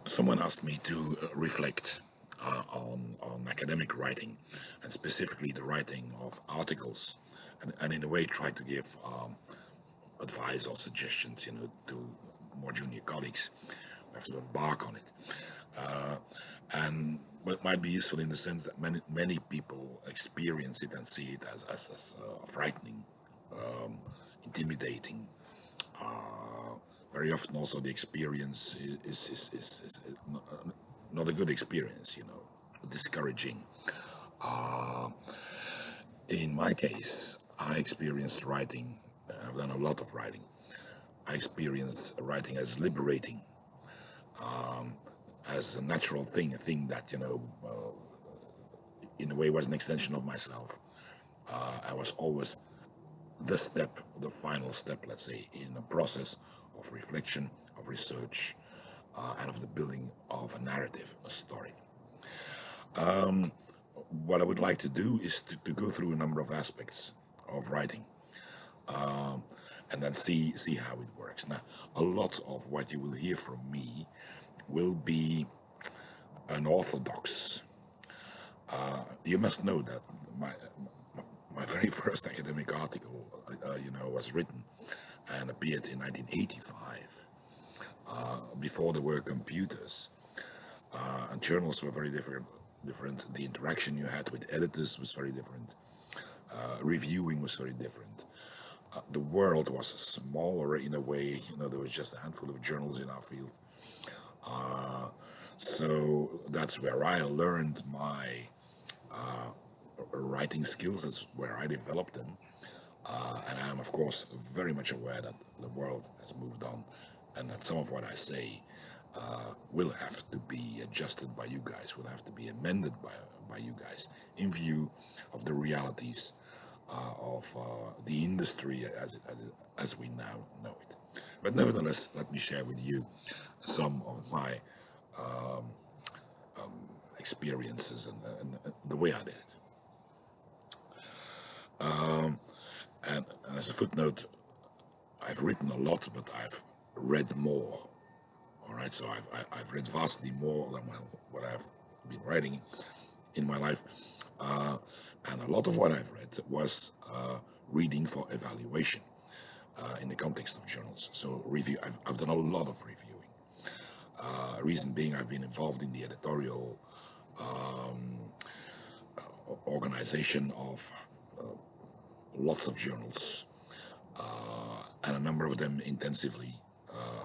Someone asked me to reflect on academic writing, and specifically the writing of articles, and in a way try to give advice or suggestions, to more junior colleagues who have to embark on it. Uh, and well, it might be useful in the sense that many people experience it and see it as frightening, um, intimidating. Uh, Very often, also the experience is not a good experience, discouraging. Uh, in my case, I experienced writing. I've done a lot of writing. I experienced writing as liberating, um, as a natural thing, a thing that in a way was an extension of myself. I was always the final step, let's say, in a process of reflection, of research, and of the building of a narrative, a story. Um, what I would like to do is to go through a number of aspects of writing, um, and then see how it works. Now, a lot of what you will hear from me will be unorthodox. You must know that my very first academic article, was written and appeared in 1985, before there were computers, and journals were very different. The interaction you had with editors was very different. Reviewing was very different. The world was smaller in a way. There was just a handful of journals in our field. Uh, so that's where I learned my writing skills. That's where I developed them. And I'm, of course, very much aware that the world has moved on and that some of what I say will have to be adjusted by you guys, will have to be amended by you guys in view of the realities of the industry as we now know it. But nevertheless, let me share with you some of my um, experiences and the way I did it. Um, and as a footnote, I've written a lot, but I've read more. All right, so I've read vastly more than what I've been writing in my life, and a lot of what I've read was reading for evaluation in the context of journals. So review, I've done a lot of reviewing. Reason being, I've been involved in the editorial organization of lots of journals, and a number of them intensively.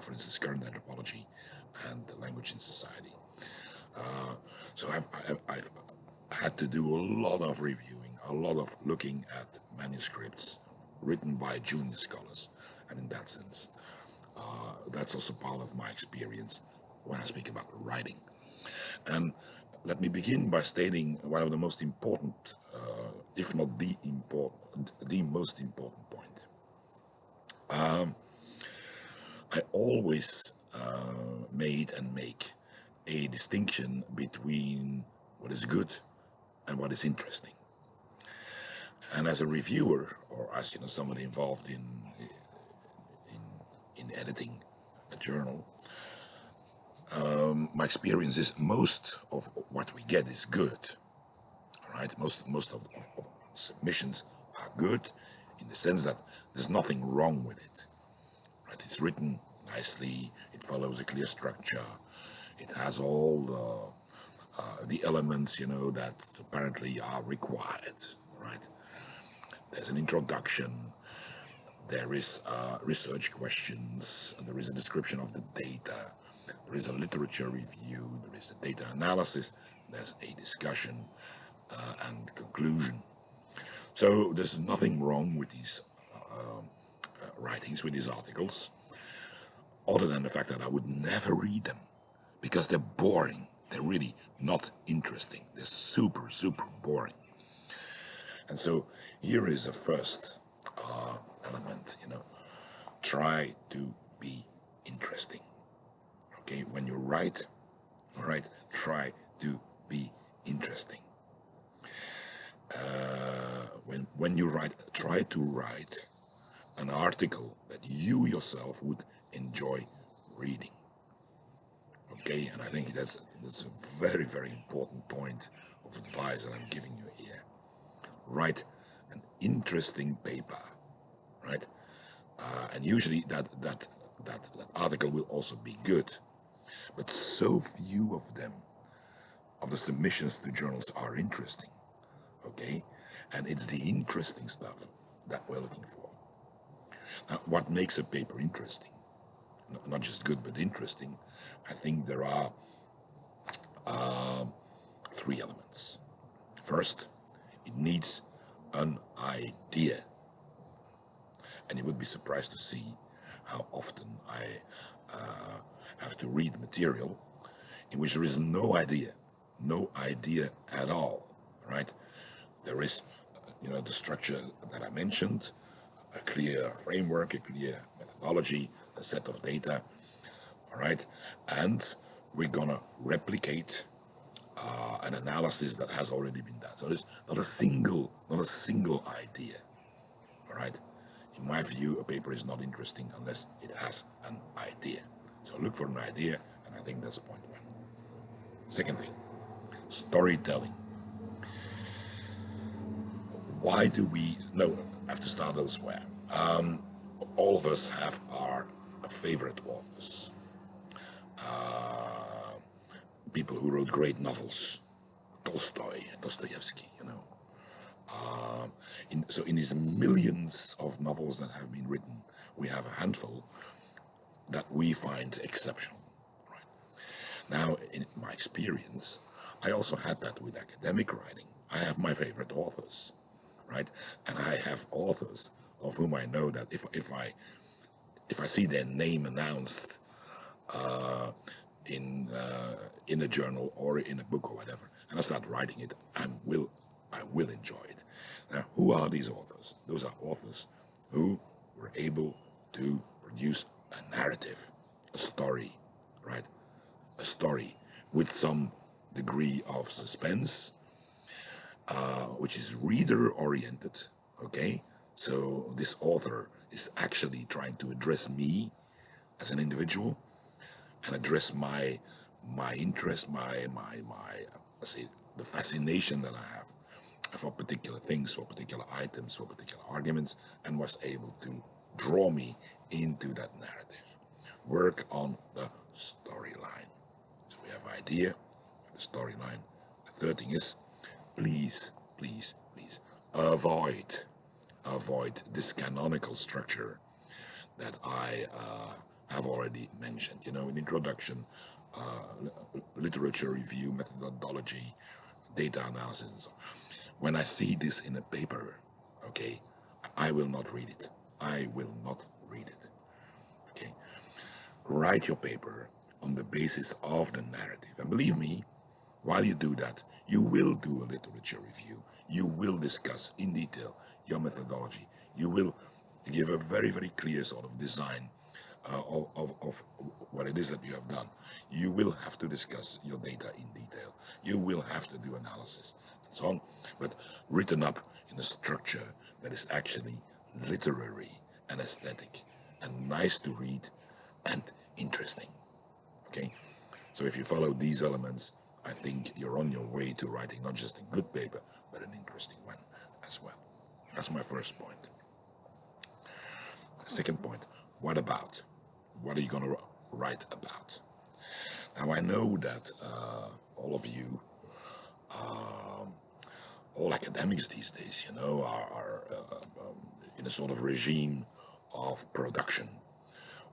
For instance, current anthropology and language in society. So I've had to do a lot of reviewing, a lot of looking at manuscripts written by junior scholars, and in that sense, that's also part of my experience when I speak about writing. And let me begin by stating one of the most important, if not the most important point. I always made and make a distinction between what is good and what is interesting. And as a reviewer, or as somebody involved in editing a journal, my experience is most of what we get is good. All right, most of submissions are good in the sense that there's nothing wrong with it. Right, it's written nicely. It follows a clear structure. It has all the elements that apparently are required. Right, there's an introduction. There is research questions. There is a description of the data. There is a literature review. There is a data analysis. There's a discussion and conclusion. So there's nothing wrong with these writings, with these articles, other than the fact that I would never read them because they're boring. They're really not interesting. They're super, super boring. And so here is the first element, try to be interesting. Okay, when you write, all right, try to be interesting. When you write, try to write an article that you yourself would enjoy reading. Okay, and I think that's a very, very important point of advice that I'm giving you here. Write an interesting paper, right? And usually that article will also be good, but so few of them, of the submissions to journals, are interesting. Okay, and it's the interesting stuff that we're looking for. Now, what makes a paper interesting? Not just good, but interesting. I think there are three elements. First, it needs an idea. And you would be surprised to see how often I have to read material in which there is no idea at all, right? There is, the structure that I mentioned, a clear framework, a clear methodology, a set of data, all right? And we're gonna replicate an analysis that has already been done. So there's not a single idea, all right? In my view, a paper is not interesting unless it has an idea. So look for an idea, and I think that's point one. Second thing, storytelling. Why do we, no, I have to start elsewhere. All of us have our favorite authors. People who wrote great novels. Tolstoy, Dostoevsky, So in these millions of novels that have been written, we have a handful that we find exceptional. Right? Now, in my experience, I also had that with academic writing. I have my favorite authors, right? And I have authors of whom I know that if I see their name announced in a journal or in a book or whatever, and I start writing it, I will enjoy it. Now, who are these authors? Those are authors who were able to produce a narrative, a story, right? A story with some degree of suspense, which is reader oriented, okay? So this author is actually trying to address me as an individual and address my interest, let's say, the fascination that I have for particular things, for particular items, for particular arguments, and was able to draw me into that narrative. Work on the storyline. So we have idea, the storyline. The third thing is, please, please, please, avoid this canonical structure that I have already mentioned. In introduction, literature review, methodology, data analysis, and so on. When I see this in a paper, okay, I will not read it. I will not read it. Okay, write your paper on the basis of the narrative, and believe me, while you do that, you will do a literature review. You will discuss in detail your methodology. You will give a very, very clear sort of design of what it is that you have done. You will have to discuss your data in detail. You will have to do analysis and so on, but written up in a structure that is actually literary and aesthetic and nice to read and interesting. Okay? So if you follow these elements, I think you're on your way to writing not just a good paper, but an interesting one as well. That's my first point. Second point, what about? What are you going to write about? Now, I know that all of you, all academics these days, are in a sort of regime of production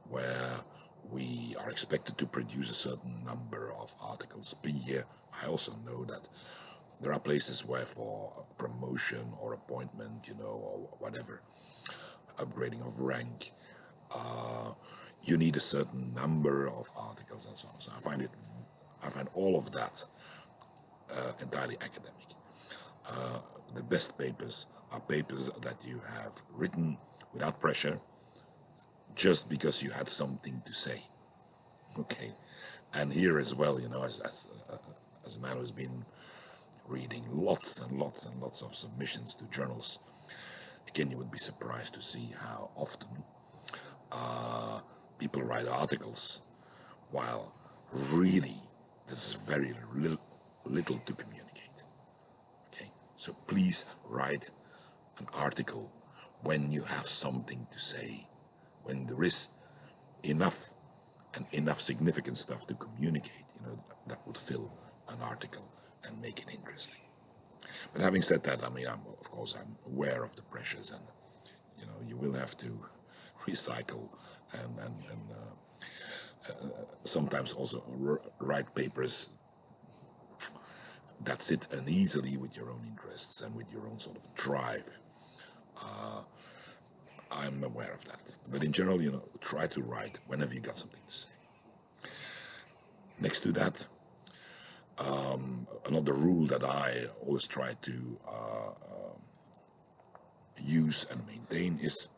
where we are expected to produce a certain number of articles per year. I also know that there are places where for promotion or appointment, or whatever, upgrading of rank, you need a certain number of articles and so on. So I find all of that entirely academic. The best papers are papers that you have written without pressure, just because you had something to say. Okay, and here as well, as a man who's been reading lots and lots and lots of submissions to journals, again, you would be surprised to see how often people write articles while really there's very little to communicate. Okay, so please write an article when you have something to say, when there is enough and enough significant stuff to communicate, that would fill an article and make it interesting. But having said that, I mean, of course, I'm aware of the pressures, and you will have to recycle and sometimes also write papers that sit uneasily with your own interests and with your own sort of drive. I'm aware of that. But in general, try to write whenever you got something to say. Next to that, another rule that I always try to use and maintain is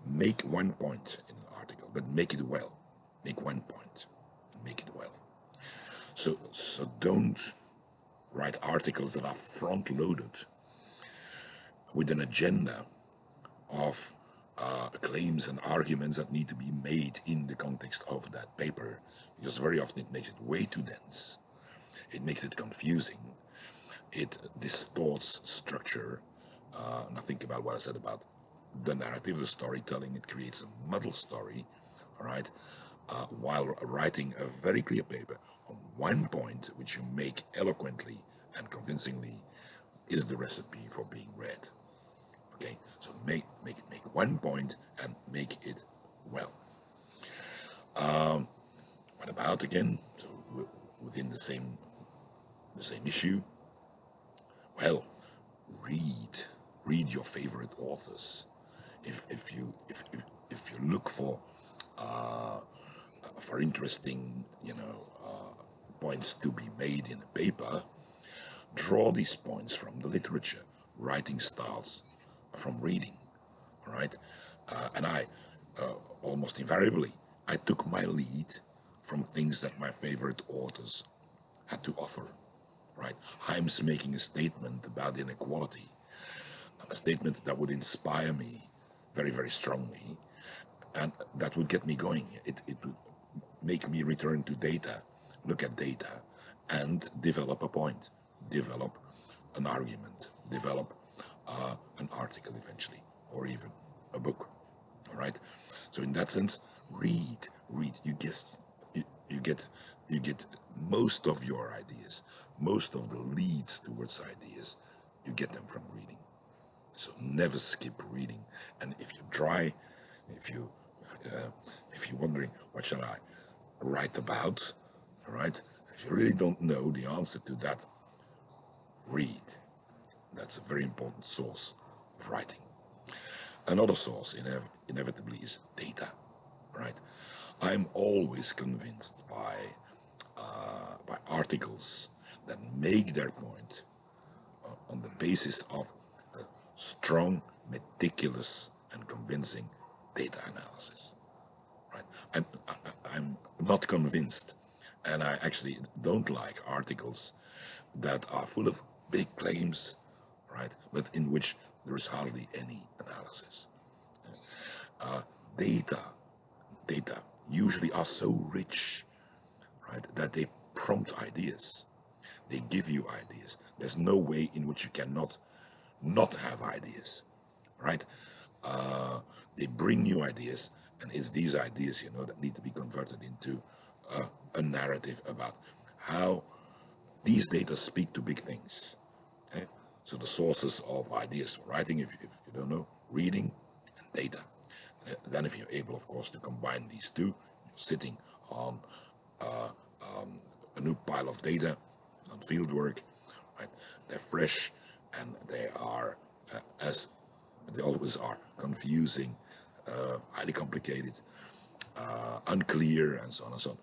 make one point in an article, but make it well. Make one point and make it well. So don't write articles that are front-loaded with an agenda of claims and arguments that need to be made in the context of that paper, because very often it makes it way too dense. It makes it confusing. It distorts structure. And I think about what I said about the narrative, the storytelling. It creates a muddled story, all right? While writing a very clear paper on one point, which you make eloquently and convincingly, is the recipe for being read. Okay, so make one point and make it well. What about, again, so within the same issue? Well, read your favorite authors. If you look for interesting points to be made in a paper, draw these points from the literature, writing styles, from reading. All right, and I almost invariably I took my lead from things that my favorite authors had to offer. Right, Himes making a statement about inequality, a statement that would inspire me very, very strongly, and that would get me going. It would make me return to data, look at data, and develop a point, develop an argument, develop an article eventually, or even a book. All right. So in that sense, read. You get most of your ideas, most of the leads towards ideas, you get them from reading. So never skip reading. And if you're dry, if you're wondering what should I write about, all right, if you really don't know the answer to that, read. That's a very important source of writing. Another source inevitably is data, right? I'm always convinced by articles that make their point on the basis of a strong, meticulous, and convincing data analysis. Right? I'm not convinced, and I actually don't like articles that are full of big claims, right? But in which there is hardly any analysis. Data usually are so rich, right, that they prompt ideas. They give you ideas. There's no way in which you cannot not have ideas, right? They bring new ideas, and it's these ideas, that need to be converted into a narrative about how these data speak to big things. Okay? So the sources of ideas for writing, if you don't know, reading and data. Then if you're able, of course, to combine these two, you're sitting on a new pile of data, on field work, right? They're fresh, and they are, as they always are, confusing, highly complicated, unclear, and so on and so on.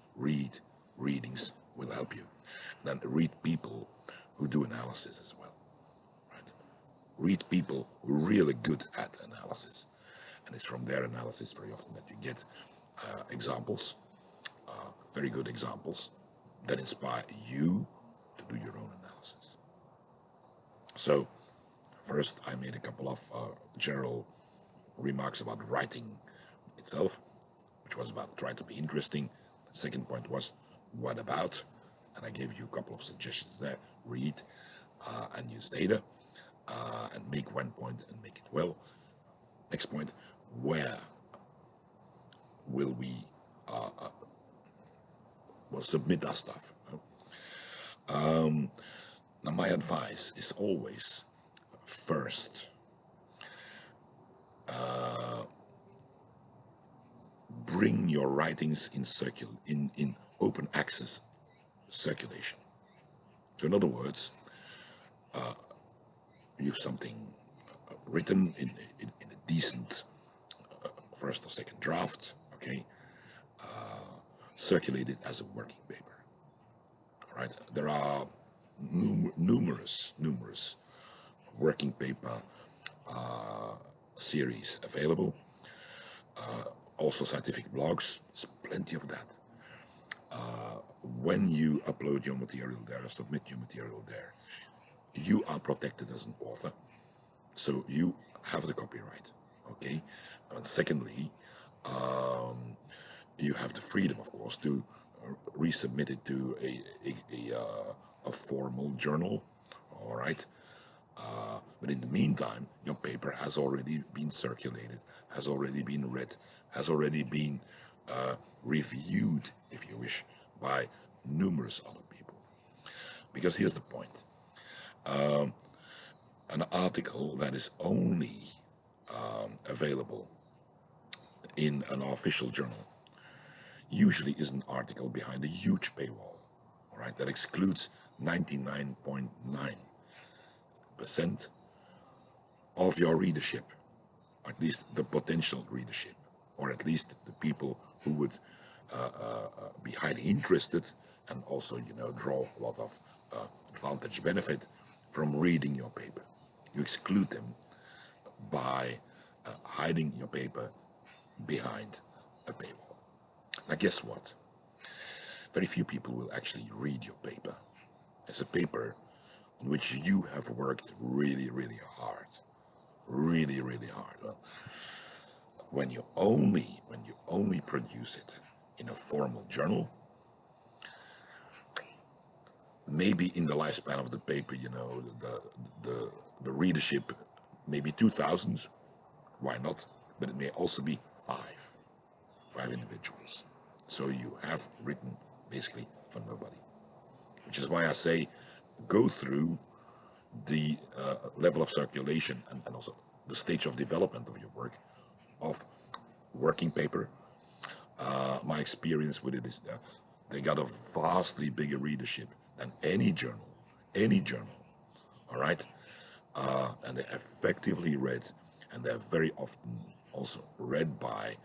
Readings will help you. Then read people who do analysis as well. Right? Read people who are really good at analysis, and it's from their analysis very often that you get examples, very good examples, that inspire you to do your own analysis. So, first I made a couple of general remarks about writing itself, which was about trying to be interesting. The second point was What about? And I gave you a couple of suggestions there. Read and use data and make one point and make it well. Next point, where will we will submit our stuff? Now my advice is always first bring your writings in open access circulation. So in other words, you have something written in a decent first or second draft, okay, circulate it as a working paper. All right, there are numerous working paper series available. Also scientific blogs, there's plenty of that. When you upload your material there, or submit your material there, you are protected as an author, so you have the copyright, okay? And secondly, you have the freedom, of course, to resubmit it to a formal journal, all right? But in the meantime, your paper has already been circulated, has already been read, has already been reviewed, if you wish, by numerous other people. Because here's the point. An article that is only available in an official journal usually is an article behind a huge paywall, all right, that excludes 99.9% of your readership, at least the potential readership, or at least the people who would be highly interested and also, draw a lot of advantage benefit from reading your paper. You exclude them by hiding your paper behind a paywall. Now guess what? Very few people will actually read your paper. It's a paper on which you have worked really, really hard. Really, really hard. Well, when you only produce it in a formal journal, maybe in the lifespan of the paper, the readership may be 2,000. Why not? But it may also be five individuals. So you have written basically for nobody. Which is why I say go through the level of circulation and also the stage of development of your work of working paper. My experience with it is that they got a vastly bigger readership than any journal, all right? And they're effectively read, and they're very often also read by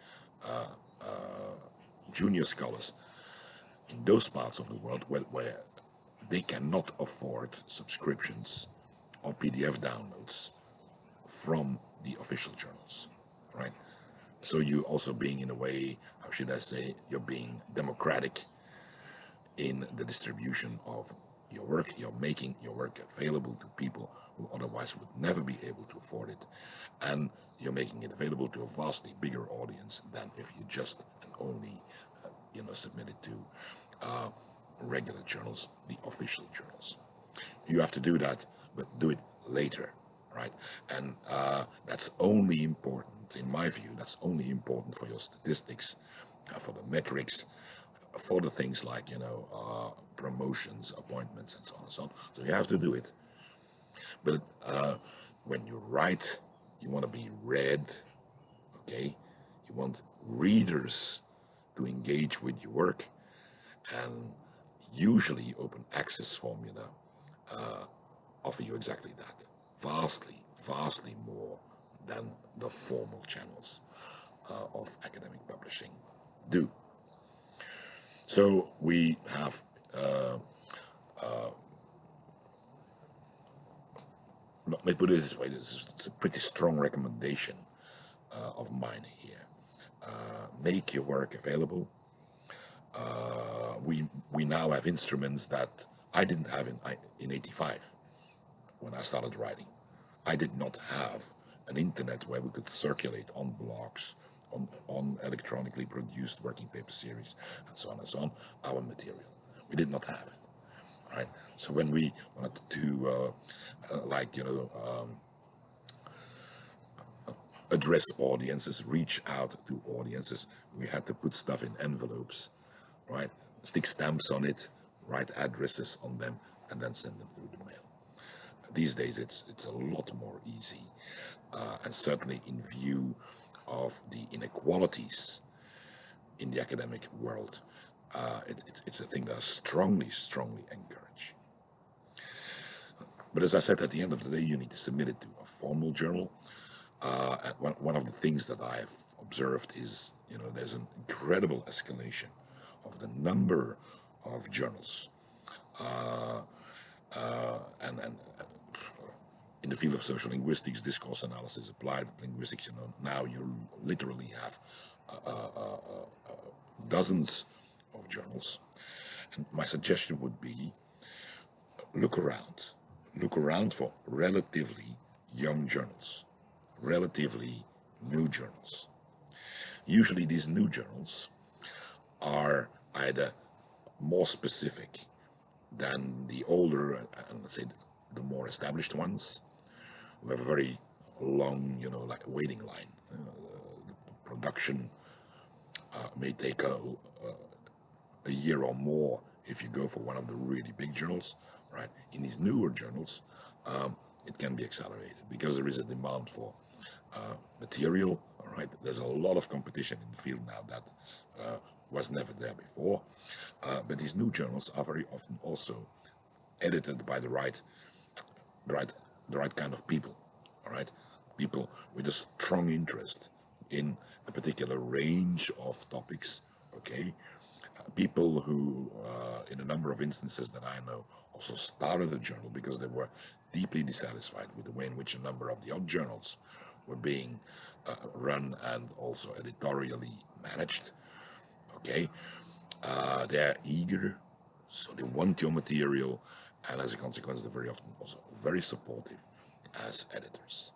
junior scholars in those parts of the world where they cannot afford subscriptions or PDF downloads from the official journals, right? So you also being, in a way, how should I say, you're being democratic in the distribution of your work. You're making your work available to people who otherwise would never be able to afford it, and you're making it available to a vastly bigger audience than if you just and only submit it to regular journals, the official journals. You have to do that, but do it later, right? And that's only important, in my view, that's only important for your statistics, for the metrics, for the things like, promotions, appointments, and so on and so on. So you have to do it. But when you write, you want to be read, okay? You want readers to engage with your work, and usually open access formula offer you exactly that. Vastly more than the formal channels of academic publishing do. So we have let me put it this way, it's a pretty strong recommendation of mine here. Make your work available. We now have instruments that I didn't have in 85 when I started writing. I did not have an internet where we could circulate on blogs, on electronically produced working paper series, and so on our material. We did not have it, right? So when we wanted to, like, address audiences, reach out to audiences, we had to put stuff in envelopes, right? Stick stamps on it, write addresses on them, and then send them through the mail. These days, it's a lot more easy, and certainly in view of the inequalities in the academic world, it's a thing that I strongly encourage. But as I said, at the end of the day, you need to submit it to a formal journal. And one of the things that I have observed is, there's an incredible escalation of the number of journals, and in the field of social linguistics, discourse analysis, applied linguistics. Now you literally have dozens of journals, and my suggestion would be look around, for relatively young journals, relatively new journals. Usually these new journals are either more specific than the older and let's say the more established ones, who have a very long, like waiting line. The production may take a year or more if you go for one of the really big journals, right? In these newer journals, it can be accelerated because there is a demand for material, all right? There's a lot of competition in the field now that was never there before. But these new journals are very often also edited by the right kind of people, all right? People with a strong interest in a particular range of topics, okay? People who, in a number of instances that I know, also started a journal because they were deeply dissatisfied with the way in which a number of the other journals were being run and also editorially managed, okay? They're eager, so they want your material, and as a consequence, they're very often also very supportive as editors.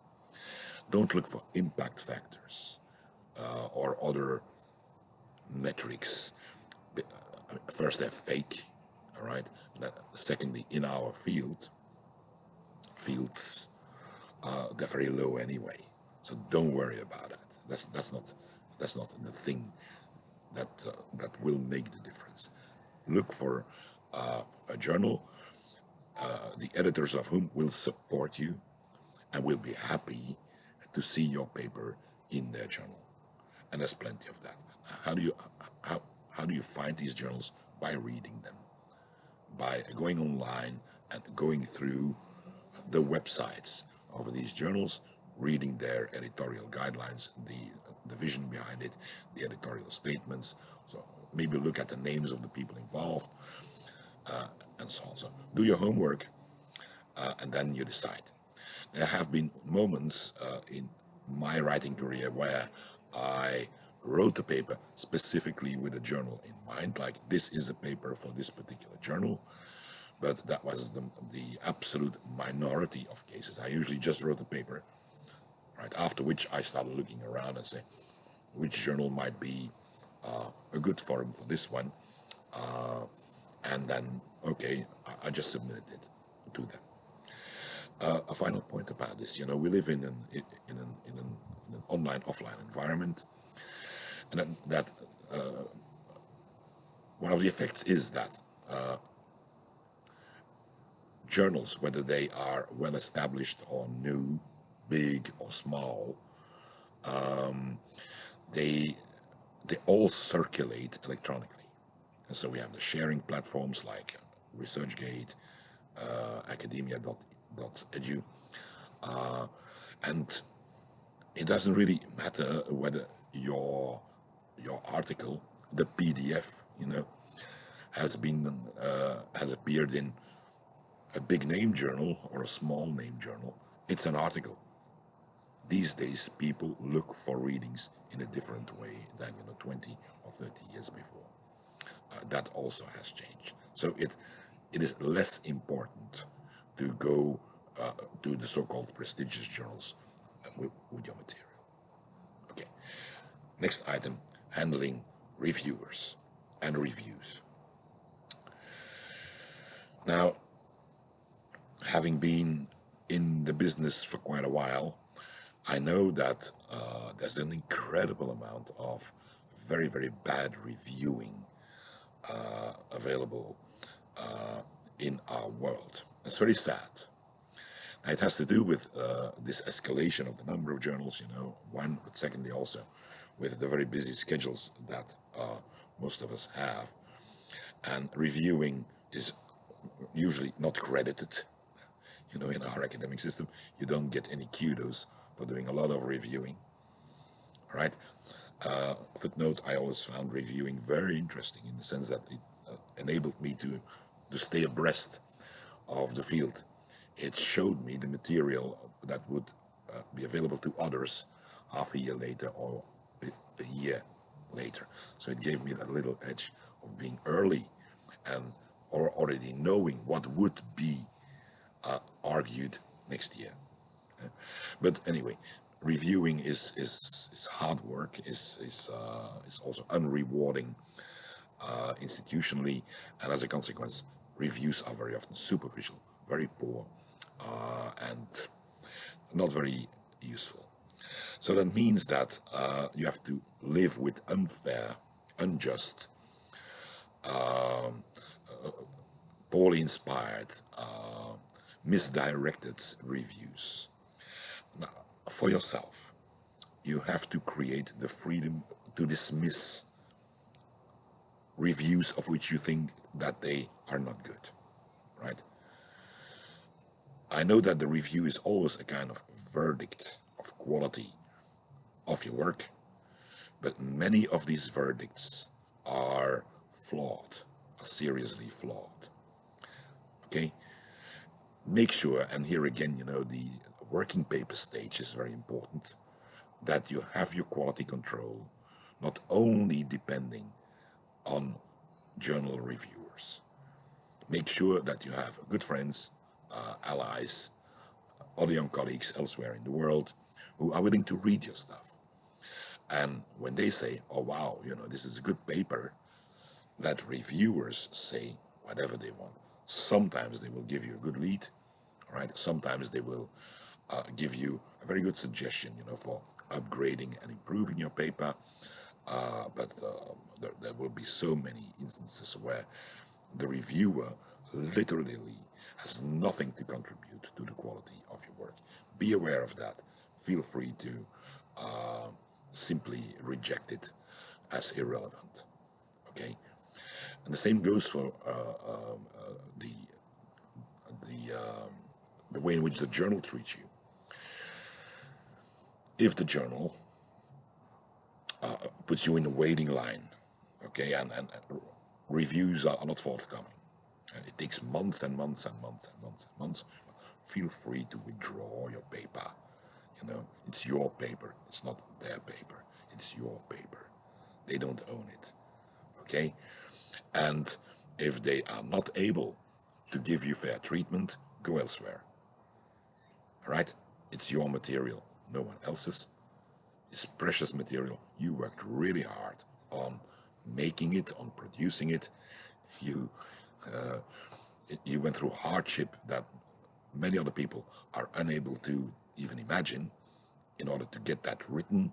Don't look for impact factors or other metrics. First, they're fake, all right? Secondly, in our fields, they're very low anyway, so don't worry about that. That's not the thing that will make the difference. Look for a journal, the editors of whom will support you and will be happy to see your paper in their journal. And there's plenty of that. How do you find these journals? By reading them, by going online and going through the websites of these journals, reading their editorial guidelines, the vision behind it, the editorial statements. So maybe look at the names of the people involved, and so on. So do your homework, and then you decide. There have been moments in my writing career where I wrote a paper specifically with a journal in mind, like this is a paper for this particular journal, but that was the absolute minority of cases. I usually just wrote a paper, right, after which I started looking around and say, which journal might be a good forum for this one, and then, okay, I just submitted it to them. A final point about this, we live in an online-offline environment, and that one of the effects is that journals, whether they are well established or new, big or small, they all circulate electronically. And so we have the sharing platforms like ResearchGate, academia.edu, and it doesn't really matter whether your article, the PDF, has appeared in a big name journal or a small name journal. It's an article. These days, people look for readings in a different way than 20 or 30 years before. That also has changed. So it is less important to go to the so-called prestigious journals with your material. Okay. Next item, handling reviewers and reviews. Now, having been in the business for quite a while, I know that there's an incredible amount of very, very bad reviewing available in our world. It's very sad. It has to do with this escalation of the number of journals, one, but secondly also with the very busy schedules that most of us have. And reviewing is usually not credited. In our academic system, you don't get any kudos for doing a lot of reviewing, right? Footnote, I always found reviewing very interesting in the sense that it enabled me to stay abreast of the field. It showed me the material that would be available to others half a year later or a year later. So it gave me that little edge of being early and or already knowing what would be argued next year. But anyway, reviewing is hard work, is also unrewarding institutionally, and as a consequence, reviews are very often superficial, very poor, and not very useful. So that means that you have to live with unfair, unjust, poorly inspired, misdirected reviews. Now, for yourself, you have to create the freedom to dismiss reviews of which you think that they are not good, right? I know that the review is always a kind of verdict of quality of your work, but many of these verdicts are flawed, are seriously flawed. Okay? Make sure, and here again, the working paper stage is very important, that you have your quality control not only depending on journal reviewers. Make sure that you have good friends, allies, other young colleagues elsewhere in the world who are willing to read your stuff. And when they say, oh wow, this is a good paper, let reviewers say whatever they want. Sometimes they will give you a good lead, right? Sometimes they will give you a very good suggestion, for upgrading and improving your paper. But there will be so many instances where the reviewer literally has nothing to contribute to the quality of your work. Be aware of that. Feel free to simply reject it as irrelevant. Okay, and the same goes for the the way in which the journal treats you. If the journal puts you in a waiting line, okay, and reviews are not forthcoming, and it takes months and months and months and months and months, feel free to withdraw your paper. It's your paper. It's not their paper. It's your paper. They don't own it. Okay? And if they are not able to give you fair treatment, go elsewhere. All right? It's your material, no one else's. It's precious material. You worked really hard on making it, on producing it. You went through hardship that many other people are unable to even imagine in order to get that written.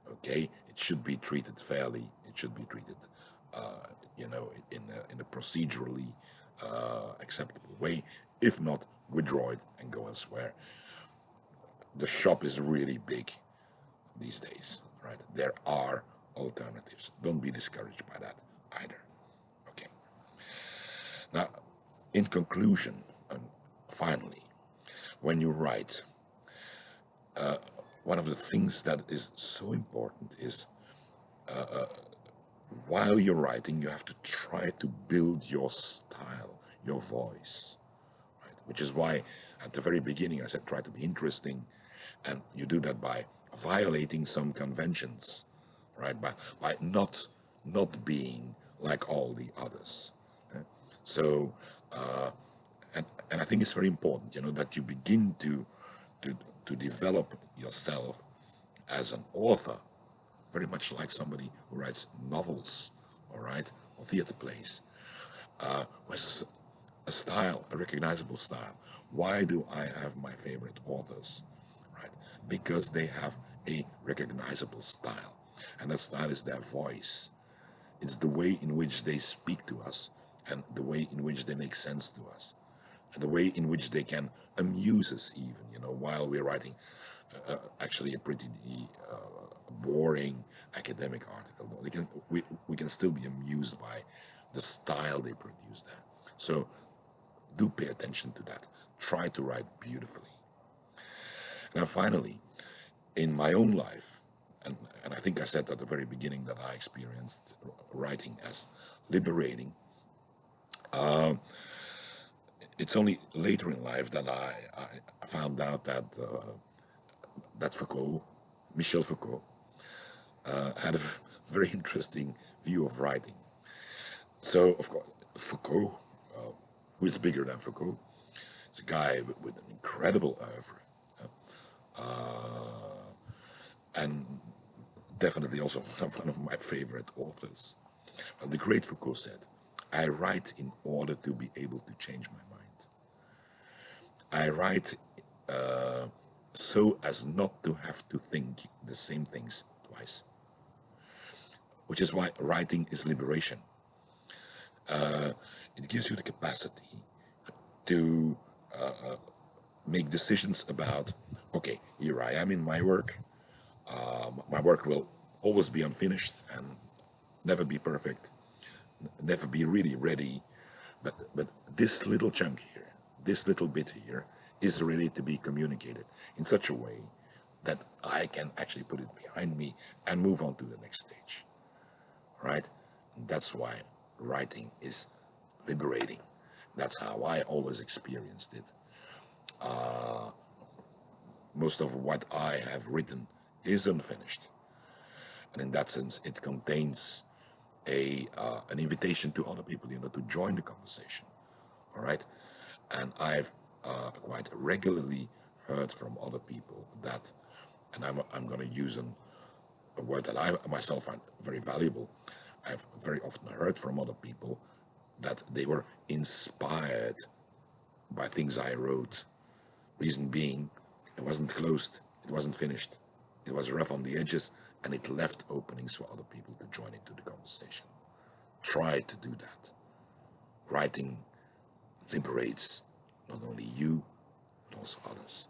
Okay, it should be treated fairly. It should be treated, in a procedurally acceptable way. If not, withdraw it and go elsewhere. The shop is really big these days, right? There are alternatives. Don't be discouraged by that either. Okay. Now, in conclusion, and finally, when you write, one of the things that is so important is while you're writing, you have to try to build your style, your voice, right? Which is why at the very beginning I said try to be interesting, and you do that by violating some conventions, right? By not being like all the others. Okay? So, and I think it's very important, that you begin to to develop yourself as an author, very much like somebody who writes novels, all right, or theater plays, who has a a style, a recognizable style. Why do I have my favorite authors? Right? Because they have a recognizable style. And that style is their voice. It's the way in which they speak to us, and the way in which they make sense to us, and the way in which they can amuse us even, while we're writing actually a pretty boring academic article. We can still be amused by the style they produce there. So do pay attention to that. Try to write beautifully. Now finally, in my own life, and I think I said at the very beginning that I experienced writing as liberating. It's only later in life that I found out that Foucault, Michel Foucault, had a very interesting view of writing. So, of course, Foucault, who is bigger than Foucault, is a guy with an incredible oeuvre, and definitely also one of my favorite authors. The great Foucault said, I write in order to be able to change my mind. I write so as not to have to think the same things twice. Which is why writing is liberation. It gives you the capacity to make decisions about, okay, here I am in my work. My work will always be unfinished and never be perfect, never be really ready. But this little chunk here, this little bit here, is ready to be communicated in such a way that I can actually put it behind me and move on to the next stage. Right? And that's why writing is liberating. That's how I always experienced it. Most of what I have written is unfinished. And in that sense, it contains an invitation to other people, to join the conversation. All right? And I've quite regularly heard from other people that, and I'm going to use a word that I myself find very valuable. I've very often heard from other people that they were inspired by things I wrote. Reason being, it wasn't closed, it wasn't finished, it was rough on the edges, and it left openings for other people to join into the conversation. Try to do that. Writing liberates not only you, but also others.